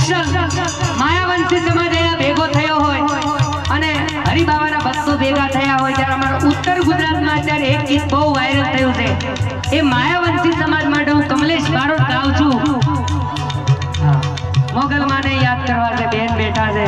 special માયાવંશી સમાજ અહીંયા ભેગો થયો હોય અને હરિબાબાના ભક્તો ભેગા થયા હોય ત્યારે અમારા ઉત્તર ગુજરાતમાં અત્યારે એક ગીત બહુ વાયરલ થયું છે એ માયાવંશી સમાજ માટે હું કમલેશ બારોટ ગાઉં છું મોગલમાને યાદ કરવા છે બેન બેઠા છે